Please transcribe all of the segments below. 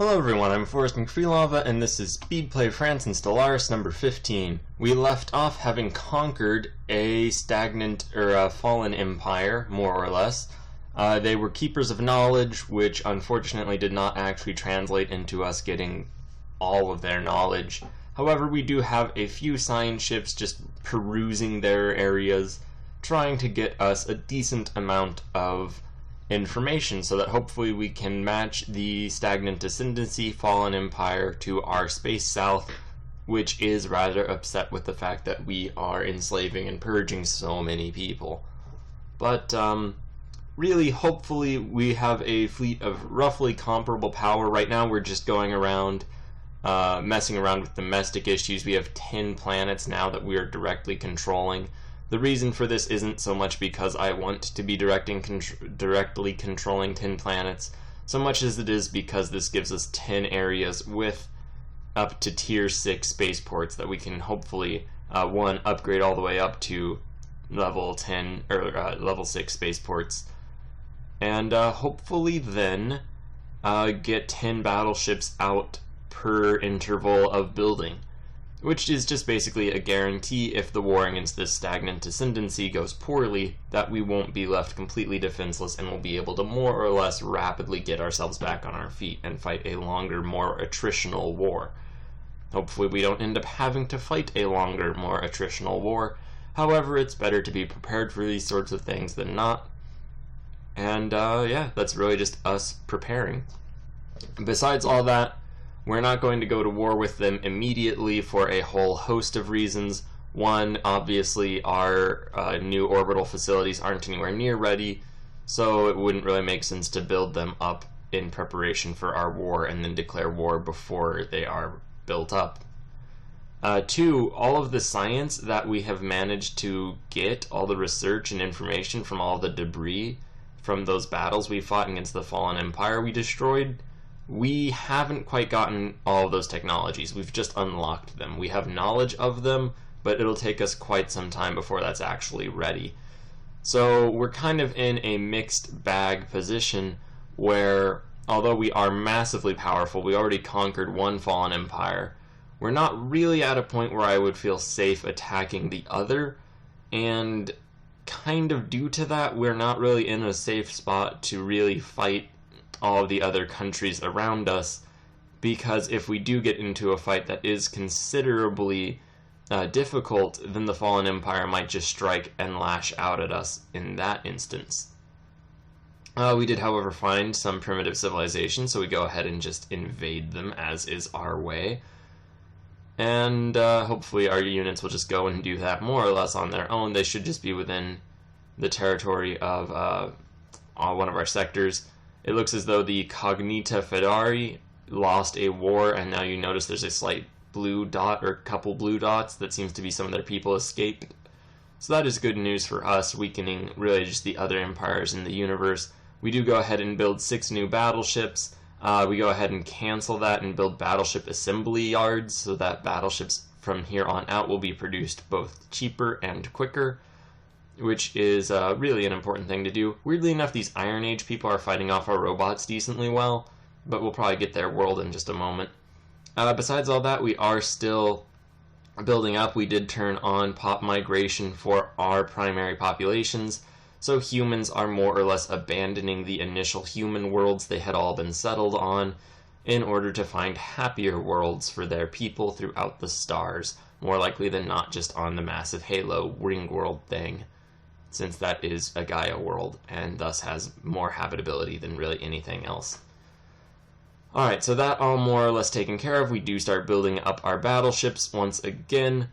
Hello everyone, I'm Forrest McFreelava, and this is Speedplay France and Stellaris number 15. We left off having conquered a stagnant, or a fallen empire, more or less. They were keepers of knowledge, which unfortunately did not actually translate into us getting all of their knowledge. However, we do have a few science ships just perusing their areas, trying to get us a decent amount of information so that hopefully we can match the stagnant ascendancy fallen empire to our space south, which is rather upset with the fact that we are enslaving and purging so many people. But really, hopefully we have a fleet of roughly comparable power. Right now we're just going around messing around with domestic issues. We have 10 planets now that we are directly controlling. The reason for this isn't so much because I want to be directly controlling 10 planets, so much as it is because this gives us 10 areas with up to tier 6 spaceports that we can hopefully, one, upgrade all the way up to level 10, or level 6 spaceports, and hopefully then get 10 battleships out per interval of building, which is just basically a guarantee if the war against this stagnant ascendancy goes poorly that we won't be left completely defenseless and will be able to more or less rapidly get ourselves back on our feet and fight a longer, more attritional war. Hopefully we don't end up having to fight a longer, more attritional war. However, it's better to be prepared for these sorts of things than not. And yeah, that's really just us preparing. Besides all that, we're not going to go to war with them immediately for a whole host of reasons. One, obviously our new orbital facilities aren't anywhere near ready, so it wouldn't really make sense to build them up in preparation for our war and then declare war before they are built up. Two, all of the science that we have managed to get, all the research and information from all the debris from those battles we fought against the fallen empire we destroyed, we haven't quite gotten all of those technologies. We've just unlocked them. We have knowledge of them, but it'll take us quite some time before that's actually ready. So we're kind of in a mixed bag position where, although we are massively powerful, we already conquered one fallen empire, we're not really at a point where I would feel safe attacking the other, and kind of due to that, we're not really in a safe spot to really fight all of the other countries around us, because if we do get into a fight that is considerably difficult, then the fallen empire might just strike and lash out at us in that instance. We did, however, find some primitive civilization, so we go ahead and just invade them, as is our way. And hopefully our units will just go and do that more or less on their own. They should just be within the territory of one of our sectors. It looks as though the Cognita Fedari lost a war, and now you notice there's a slight blue dot, or a couple blue dots, that seems to be some of their people escaped. So that is good news for us, weakening really just the other empires in the universe. We do go ahead and build 6 new battleships. We go ahead and cancel that and build battleship assembly yards, so that battleships from here on out will be produced both cheaper and quicker, which is really an important thing to do. Weirdly enough, these Iron Age people are fighting off our robots decently well, but we'll probably get their world in just a moment. Besides all that, we are still building up. We did turn on pop migration for our primary populations, so humans are more or less abandoning the initial human worlds they had all been settled on in order to find happier worlds for their people throughout the stars, more likely than not just on the massive Halo ring world thing, since that is a Gaia world, and thus has more habitability than really anything else. Alright, so that all more or less taken care of. We do start building up our battleships once again.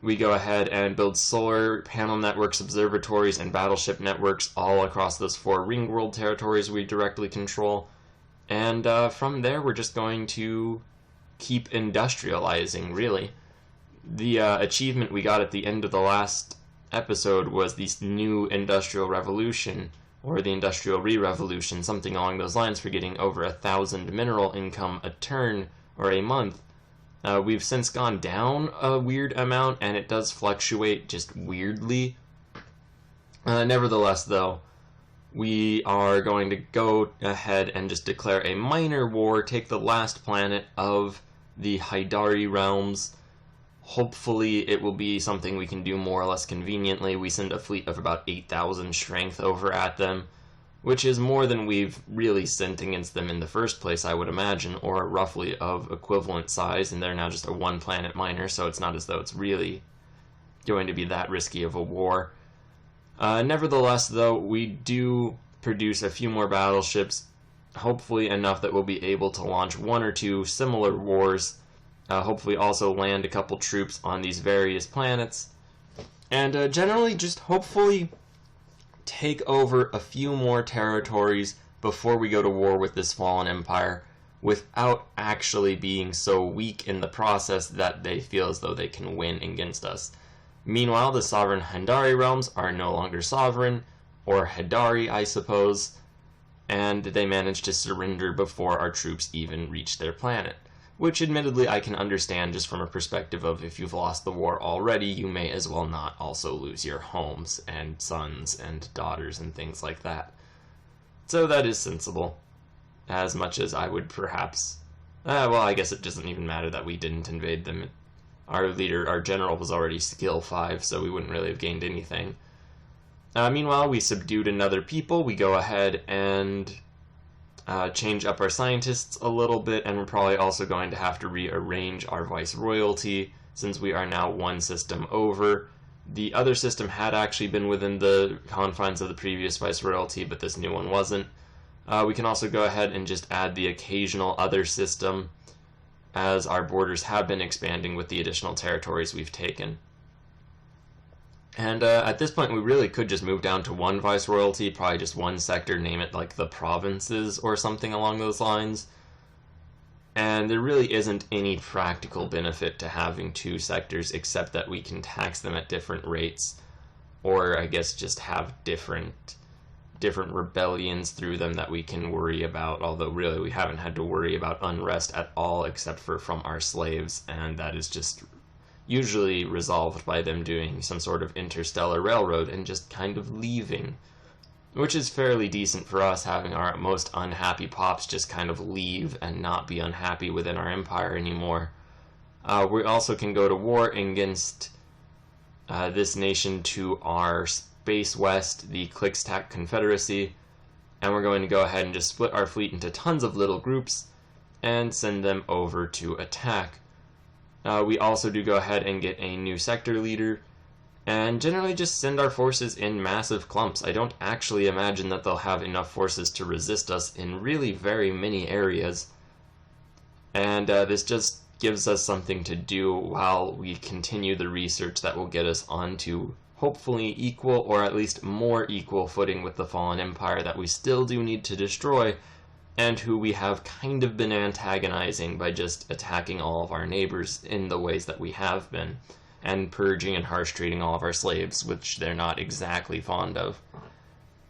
We go ahead and build solar panel networks, observatories, and battleship networks all across those 4 ring world territories we directly control. And from there, we're just going to keep industrializing, really. The achievement we got at the end of the last episode was this new industrial revolution, or the industrial re-revolution, something along those lines, for getting over 1,000 mineral income a turn or a month. We've since gone down a weird amount, and it does fluctuate just weirdly. Nevertheless, though, we are going to go ahead and just declare a minor war, take the last planet of the Haidari realms. Hopefully it will be something we can do more or less conveniently. We send a fleet of about 8,000 strength over at them, which is more than we've really sent against them in the first place, I would imagine, or roughly of equivalent size, and they're now just a one-planet minor, so it's not as though it's really going to be that risky of a war. Nevertheless, though, we do produce a few more battleships, hopefully enough that we'll be able to launch one or two similar wars, hopefully also land a couple troops on these various planets, and generally just hopefully take over a few more territories before we go to war with this fallen empire, without actually being so weak in the process that they feel as though they can win against us. Meanwhile, the sovereign Haidari realms are no longer sovereign, or Haidari, I suppose, and they managed to surrender before our troops even reached their planet. Which, admittedly, I can understand just from a perspective of if you've lost the war already, you may as well not also lose your homes and sons and daughters and things like that. So that is sensible, as much as I would perhaps... well, I guess it doesn't even matter that we didn't invade them. Our leader, our general, was already skill 5, so we wouldn't really have gained anything. Meanwhile, we subdued another people. We go ahead and change up our scientists a little bit, and we're probably also going to have to rearrange our viceroyalty, since we are now one system over. The other system had actually been within the confines of the previous viceroyalty, but this new one wasn't. We can also go ahead and just add the occasional other system, as our borders have been expanding with the additional territories we've taken. And at this point, we really could just move down to one viceroyalty, probably just one sector, name it like the provinces or something along those lines. And there really isn't any practical benefit to having two sectors, except that we can tax them at different rates, or I guess just have different rebellions through them that we can worry about, although really we haven't had to worry about unrest at all except for from our slaves, and that is just usually resolved by them doing some sort of interstellar railroad and just kind of leaving, which is fairly decent for us, having our most unhappy pops just kind of leave and not be unhappy within our empire anymore. We also can go to war against this nation to our space west, the Clickstack Confederacy, and we're going to go ahead and just split our fleet into tons of little groups and send them over to attack. We also do go ahead and get a new sector leader, and generally just send our forces in massive clumps. I don't actually imagine that they'll have enough forces to resist us in really very many areas, and this just gives us something to do while we continue the research that will get us onto hopefully equal, or at least more equal footing with the Fallen Empire that we still do need to destroy, and who we have kind of been antagonizing by just attacking all of our neighbors in the ways that we have been, and purging and harsh treating all of our slaves, which they're not exactly fond of.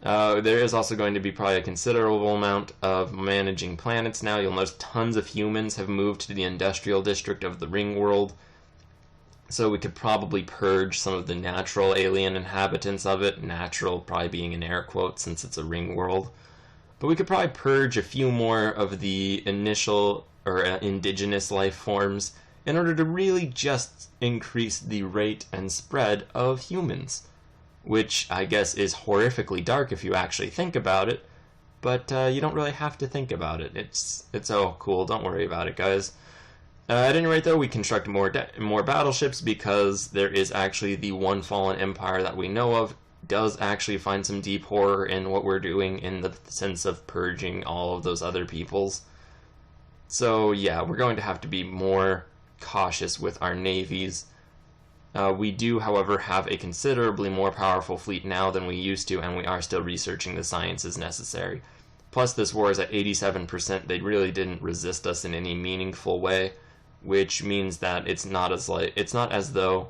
There is also going to be probably a considerable amount of managing planets now. You'll notice tons of humans have moved to the industrial district of the Ring World, so we could probably purge some of the natural alien inhabitants of it, natural probably being in air quotes since it's a ring world. But we could probably purge a few more of the initial or indigenous life forms in order to really just increase the rate and spread of humans, which I guess is horrifically dark if you actually think about it, but you don't really have to think about it. It's all cool, don't worry about it, guys. At any rate, though, we construct more battleships because there is actually the one fallen empire that we know of does actually find some deep horror in what we're doing in the sense of purging all of those other peoples. So yeah, we're going to have to be more cautious with our navies. We do, however, have a considerably more powerful fleet now than we used to, and we are still researching the sciences necessary. Plus, this war is at 87%. They really didn't resist us in any meaningful way, which means that it's not as though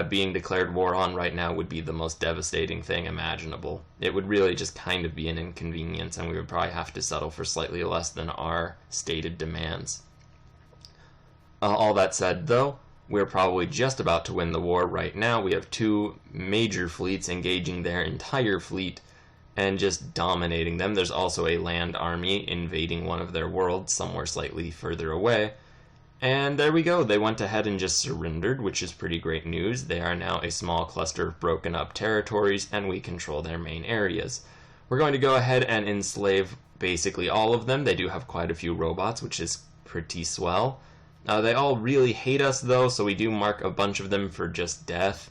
being declared war on right now would be the most devastating thing imaginable. It would really just kind of be an inconvenience, and we would probably have to settle for slightly less than our stated demands. All that said, though, we're probably just about to win the war right now. We have two major fleets engaging their entire fleet, and just dominating them. There's also a land army invading one of their worlds somewhere slightly further away. And there we go, they went ahead and just surrendered, which is pretty great news. They are now a small cluster of broken up territories, and we control their main areas. We're going to go ahead and enslave basically all of them. They do have quite a few robots, which is pretty swell. They all really hate us though, so we do mark a bunch of them for just death.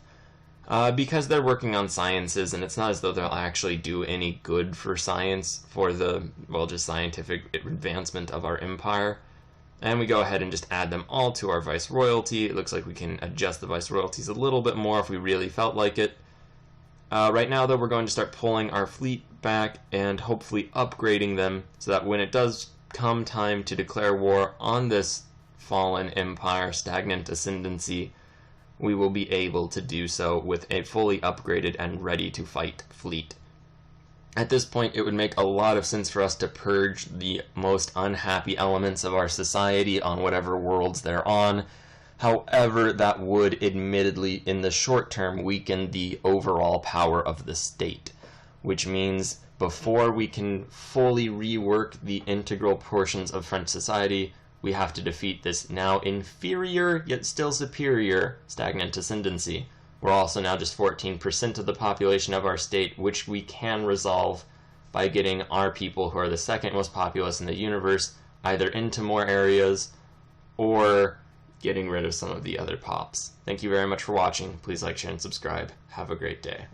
Because they're working on sciences, and it's not as though they'll actually do any good for science, for the, well, just scientific advancement of our empire. And we go ahead and just add them all to our Viceroyalty. It looks like we can adjust the Viceroyalties a little bit more if we really felt like it. Right now, though, we're going to start pulling our fleet back and hopefully upgrading them so that when it does come time to declare war on this fallen empire, stagnant ascendancy, we will be able to do so with a fully upgraded and ready to fight fleet. At this point, it would make a lot of sense for us to purge the most unhappy elements of our society on whatever worlds they're on. However, that would admittedly, in the short term, weaken the overall power of the state, which means before we can fully rework the integral portions of French society, we have to defeat this now inferior, yet still superior, stagnant ascendancy. We're also now just 14% of the population of our state, which we can resolve by getting our people, who are the second most populous in the universe, either into more areas or getting rid of some of the other pops. Thank you very much for watching. Please like, share, and subscribe. Have a great day.